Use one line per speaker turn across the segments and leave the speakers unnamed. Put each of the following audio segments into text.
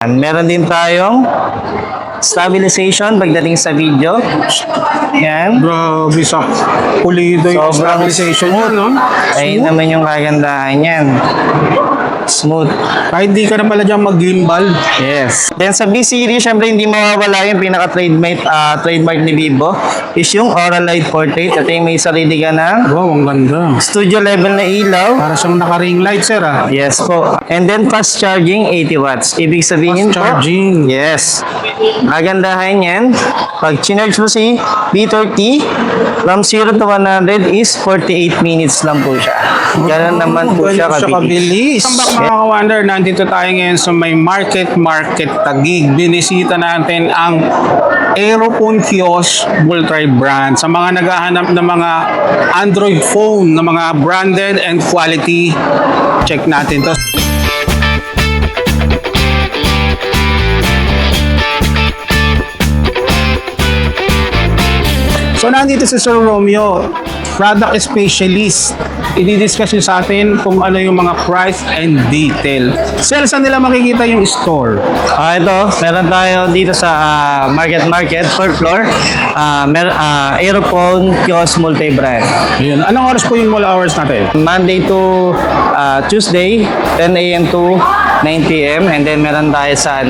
Meron din tayong stabilization pagdating sa video. Yan.
Grabe sa pulido yung
Sobrang
stabilization yun, no?
Ayun naman yung kagandahan yan. Smooth.
Kahit di ka na pala dyan mag-gimbal.
Yes. Then sa B-Series, syempre hindi mawawala yung pinaka-trademark ni Vivo is yung Aura Light Portrait. Ito yung may sarili ka ng
Wow, ang ganda.
studio level na ilaw.
Para siyang naka-ring light, sir, ah.
Yes po. And then fast charging 80 watts. Ibig sabihin
Fast charging.
po, yes. Magandahan yan. Pag chinarge mo si B30, from 0 to 100 is 48 minutes lang po siya. Ganun naman po siya kabilis.
Ang mga ka-wonder, nandito tayo ngayon sa may Market Taguig. Binisita natin ang Aerophone Kiosk multi-brand. Sa mga naghahanap ng mga Android phone, na mga branded and quality, check natin to. So, nandito si Sir Romeo, product specialist. I-discuss niyo sa atin kung ano yung mga price and detail. Sir, saan nila makikita yung store?
Ito, meron tayo dito sa Market, 4th floor. Aerophone Kiosk Multi-Brand.
Yun. Anong oras po yung mall hours natin?
Monday to Tuesday, 10 a.m. to 9 p.m. And then meron tayo sa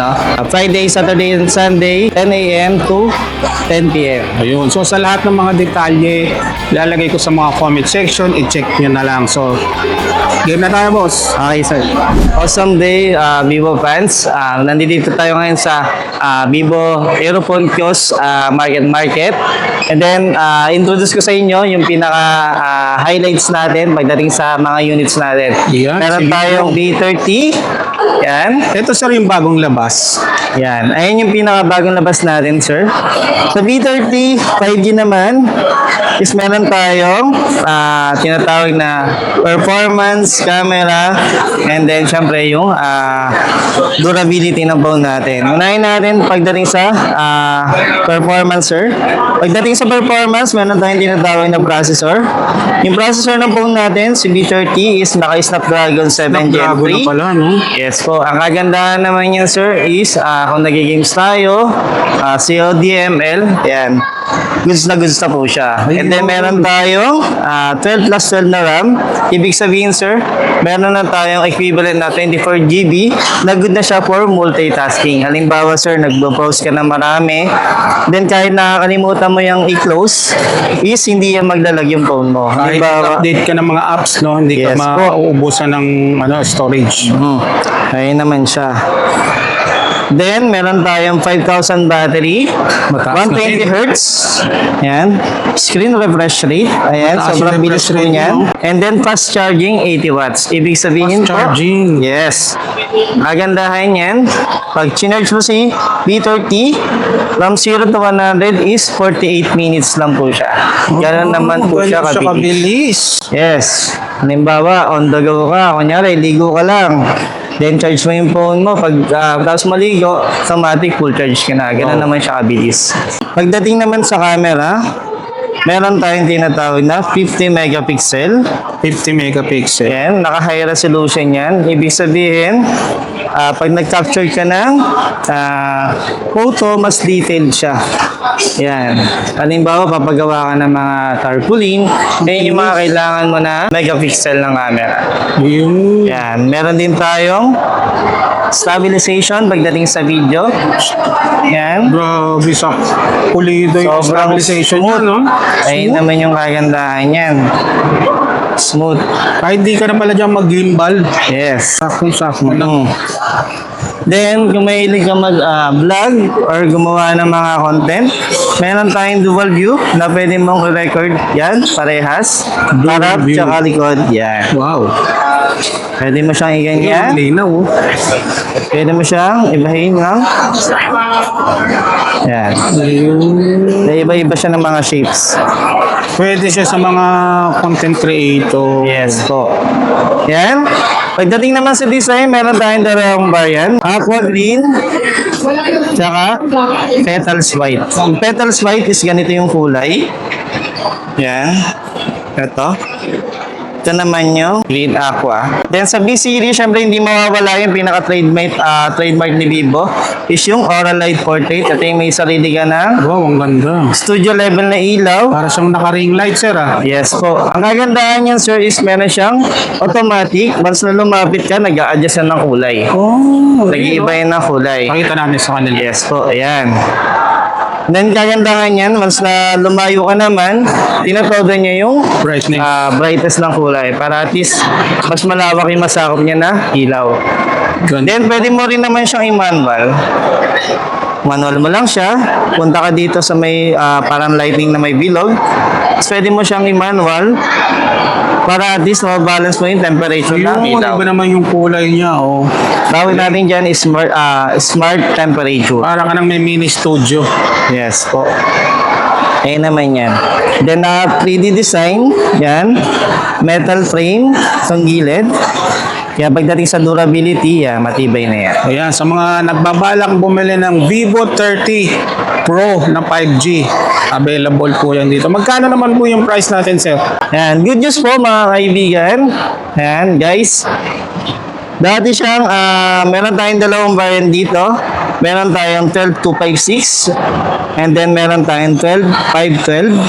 Friday, Saturday, and Sunday, 10 a.m. to 10 p.m.
Ayun. So, sa lahat ng mga detalye, lalagay ko sa mga comment section, i-check nyo na lang. So, game na tayo, boss.
Okay, sir. Awesome day, Vivo fans. Nandito tayo ngayon sa Vivo Aerophone Kiosk Market. And then, introduce ko sa inyo yung pinaka-highlights natin pagdating sa mga units natin.
Yan,
Meron
sige.
tayong B30. Yan.
Ito, sir, yung bagong labas.
Yan. Ayun yung pinaka-bagong labas natin, sir. Sa B30, 5G naman, is meron tayong tinatawag na performance, camera, and then syempre yung durability ng phone natin. Unahin natin pagdating sa performance, sir. Pagdating sa performance, meron tayong tinatawag na processor. Yung processor ng phone natin, si B30 is naka-Snapdragon 7 Gen 3.
Bago na pala, no?
Yes po. Ang kagandahan naman yan, sir, is kung nagigames tayo, CODML, yan. Goods na po siya. And then meron tayong 12 plus 12 na RAM. Ibig sabihin, sir, meron na tayong equivalent na 24 GB na good na siya for multitasking. Halimbawa, sir, nag-browse ka na marami. Then kahit nakakalimutan mo yung i-close, is hindi yan maglalag yung phone mo.
Kahit update ka ng mga apps, no? Hindi
Yes
ka mauubusan ng storage.
Ayun naman siya. Then, meron tayong 5,000 battery,
Mataas
120
na
Hz, yan, screen refresh rate, ayan,
Mataas
sobrang
yung
bilis
refresh
po
rate,
niyan.
no?
And then, fast charging, 80 watts. Ibig sabihin
Fast charging.
yes, magandahan yan. Pag chinarge mo si B30, from 0 to 100 is 48 minutes lang po siya. Ganun naman po siya kabilis.
kabilis.
Yes. Halimbawa, on the go ka. Kunyari, ligo ka lang. Then, charge mo yung phone mo. Pag tapos maligo, automatic full charge ka na. Ganun naman siya kabilis. Pagdating naman sa camera, meron tayong tinatawag na 50 megapixel.
50 megapixel.
Yan, naka-high resolution yan. Ibig sabihin, pag nag-capture ka ng photo, mas detailed siya. Yan. Halimbawa, papagawa ka ng mga tarpaulin, yan yung mga kailangan mo na megapixel ng camera.
Yung
Yan. Meron din tayong stabilization pagdating sa video. Yan.
grabe sa pulido yung
Sobrang
stabilization yun, no?
Ayun naman yung kagandahan yan. Smooth.
Kahit di ka na pala dyan mag-gimbal.
Yes.
Sakong-sakong lang.
Then, kung mahilig ka mag-vlog or gumawa ng mga content, meron tayong dual view na pwede mong i-record yan, parehas.
Dual
Harap,
view.
tsaka likod. Yan.
Wow.
Pwede mo siyang iganyan.
Linaw, oh.
Pwede mo siyang ibahin ng yan. Iba-iba siya ng mga shapes.
Pwede siya sa mga content creator.
Yes po. Yan. Pagdating naman sa design, meron tayong dalawang variant. Aqua green, tsaka petals white. Ang petals white is ganito yung kulay. Yan. Ito. Ito naman yung Green Aqua. Then sa B-Series, syempre hindi mawawala yung trademark ni Vivo is yung Aura Light Portrait. Ito yung may sarili ka ng
Wow, ang ganda.
studio level na ilaw.
Para siyang naka-ring light, sir, ah.
Yes po. Ang kagandahan niyan, sir, is meron siyang automatic. Once na lumapit ka, nag-a-adjust yan ng kulay.
Oh,
Nag-iiba yan ng kulay.
Pakita namin sa kanila.
Yes po, ayan. Then kagandahan yan, once na lumayo ka naman, tinatodo niya yung
Brightness.
brightness ng kulay para at least mas malawak yung masakop niya na ilaw.
Ganda.
Then pwede mo rin naman siyang i-manual. Manual mo lang siya. Punta ka dito sa may parang lighting na may bilog. Tapos pwede mo siyang i-manual para at least mabalance mo yung temperature ng
Ayun,
ilaw.
iba naman yung kulay niya, oh.
Tawag natin dyan is smart temperature.
Para ka ng may mini studio.
Yes po. Ayun naman yan. Then, 3D design. Yan. Metal frame. Itong gilid. Kaya pagdating sa durability, matibay na yan.
Ayan, sa mga nagbabalak bumili ng Vivo 30 Pro na 5G, available po yan dito. Magkano naman po yung price natin, sir?
Yan. Good news po mga kaibigan. Yan, guys. Dati siyang, meron tayong dalawang variant dito. Meron tayong 12256 and then meron tayong 12512.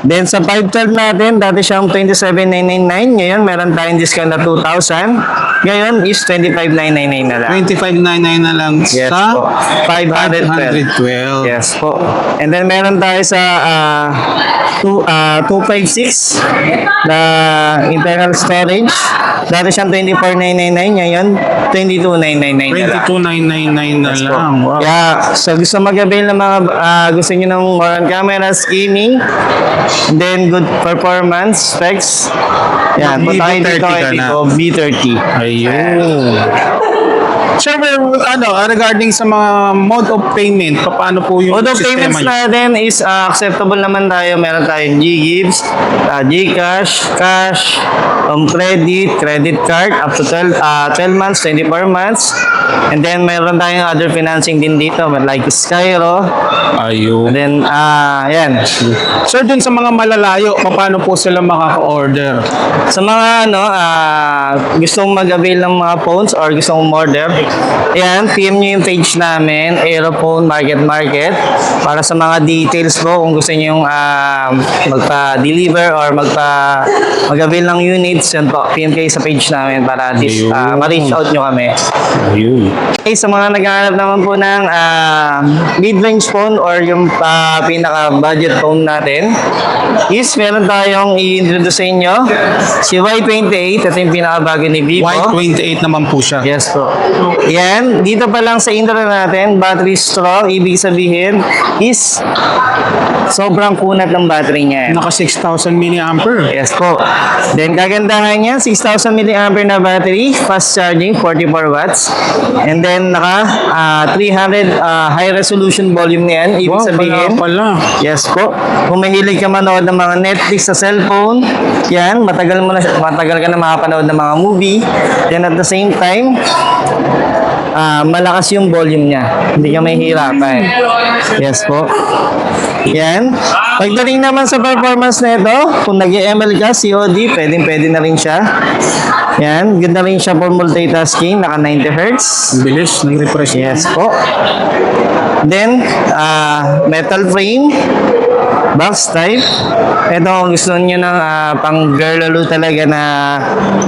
Then sa 512 natin, dati siyang 27,999. Ngayon, meron tayong discount na 2,000. Ngayon is 25,999 na lang.
2599 na lang
Yes
sa
po. 512.
512.
Yes po. And then meron tayo sa 256 na internal storage. Dati siyang 24,999. Ngayon, 22,999 na lang.
22,999 na
Yes po.
lang. Wow.
Kaya sa gusto mag-avail ng mga gusto niyo ng more on cameras, gaming, and then good performance specs. Yan,
Vivo
punta kayo dito
30
kay
ka na.
Vivo V30.
Ayun. Sir, regarding sa mga mode of payment, paano po yung
Mode of
sistema
payments
niyo?
natin is acceptable naman tayo. Meron tayong G-Gives, Gcash, cash, credit card, up to 12 months, 24 months. And then meron tayong other financing din dito, like Skyro.
Ayun.
And then, yan.
Sir, dun sa mga malalayo, paano po sila makaka-order?
Sa mga gustong mag-avail ng mga phones or gustong order, ayan, PM nyo yung page namin, Aerophone Market, para sa mga details po kung gusto nyo yung magpa-deliver or mag-avail ng units, yan po, PM kayo sa page namin para at least
Ayun.
ma-reach out nyo kami.
Ayun.
Okay, sa mga naghahanap naman po ng mid-range phone or yung pinaka-budget phone natin, is meron tayong i-introduce sa inyo, si Y28, ito yung pinaka-bago ni Vivo.
Y28 naman po siya.
Yes po. Yan, dito pa lang sa intro natin, battery strong, ibig sabihin is sobrang kunat ng battery niya.
Naka 6,000 mAh.
Yes po. Then kagandahan niya, 6,000 mAh na battery, fast charging, 44 watts. And then naka 300 high resolution volume niyan, ibig
Wow,
sabihin.
pala.
Yes po. Kung mahilig ka manood ng mga Netflix sa cellphone, yan, matagal ka na makapanood ng mga movie. Then at the same time, malakas yung volume niya. Hindi ka mahihirapan. Yes po. Yan. Pagdating naman sa performance nito, kung nag-ML ka, COD, pwede na rin siya. Yan. Ganda rin siya for multitasking. Naka 90 Hz.
Bilis ng refresh.
Yes po. Then, metal frame, box type. Ito, kung gusto nyo ng pang girl lalo talaga na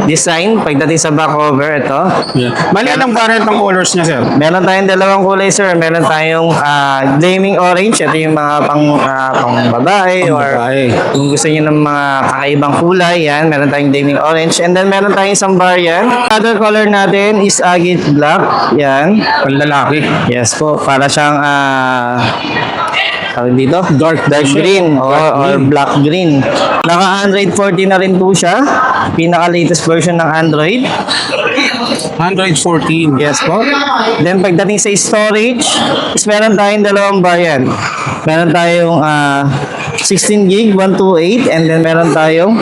design, pagdating sa back cover, ito.
Yeah. Maliit ang variant ng colors niya, sir.
Meron tayong dalawang kulay, sir. Meron tayong gleaming orange. Ito yung mga pang babae. Or
Babae.
kung gusto nyo ng mga kakaibang kulay, yan. Meron tayong gleaming orange. And then meron tayong isang variant. Other color natin is agate black. Yan.
Panlalaki.
Yes po. Para siyang tawag dito?
Dark
green or
green.
black green. Naka Android 14 na rin po siya. Pinaka-latest version ng Android.
Android 14.
Yes po. Then pagdating sa storage, is meron tayong dalawang variant. Meron tayong 16 gig 128 and then meron tayong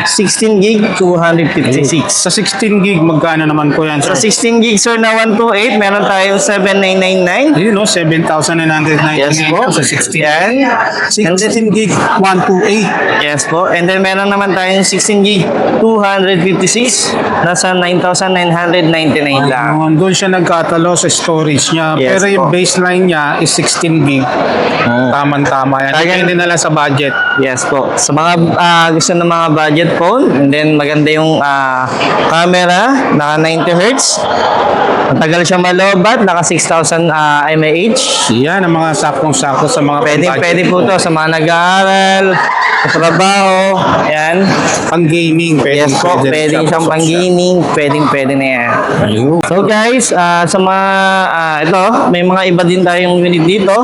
16 gig 256.
Sa 16 gig, magkano naman po yan,
Sa
sir?
16 gig sir na 128, meron tayong 7999.
Ayun, no? 7,999
Yes po.
sa 16.
Yan. And then,
16 gig, 128.
yes po. And then meron naman tayong 16 gig 256. Nasa 9,999 lang.
Ayun, doon siya nagkatalo sa storage niya.
Yes
Pero yung
po.
baseline niya is 16 gig. Tamang-tama yan.
Kaya-
Depende na lang sa budget.
Yes po. Sa mga gusto ng mga budget phone, and then maganda yung camera, naka 90 Hz. Matagal siya malobat, naka 6,000 mAh.
Yan ang mga sakong-sako sa mga
Pwede po to sa mga nag-aaral, sa trabaho, ayan.
Pang-gaming.
Yes po, pwede siyang pang-gaming, pwede na yan. So guys, sa mga, ito, may mga iba din tayong unit dito.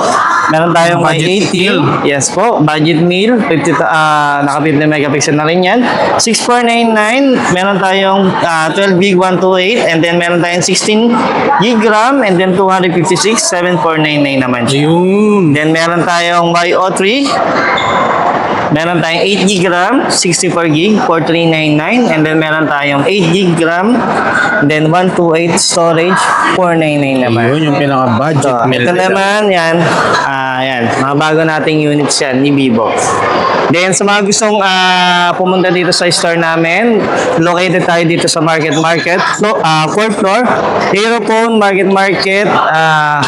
Meron tayong may
Budget
80.
meal.
Yes po, budget meal. 50, naka 50 megapixel na rin yan. 6499, meron tayong 12 gig 128, and then meron tayong 16 gig RAM, and then 256, 7499 naman siya.
Ayun.
Then meron tayong YO3. Meron tayong 8 gig RAM, 64 gig, 4399. And then meron tayong 8 gig RAM, and then 128 storage, 499 naman.
Ayun yung pinaka-budget.
So, ito naman, yan. Yan. Mga bago nating units yan ni Vivo. Then, sa mga gustong pumunta dito sa store namin, located tayo dito sa Market. So, 4th floor, Aerophone, Market,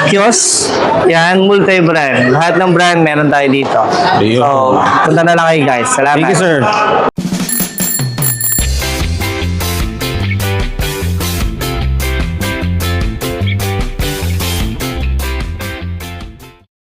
kiosk, yan, multi-brand. Lahat ng brand meron tayo dito.
Ayun.
So, punta na lang kayo guys. Salamat.
Thank you, sir.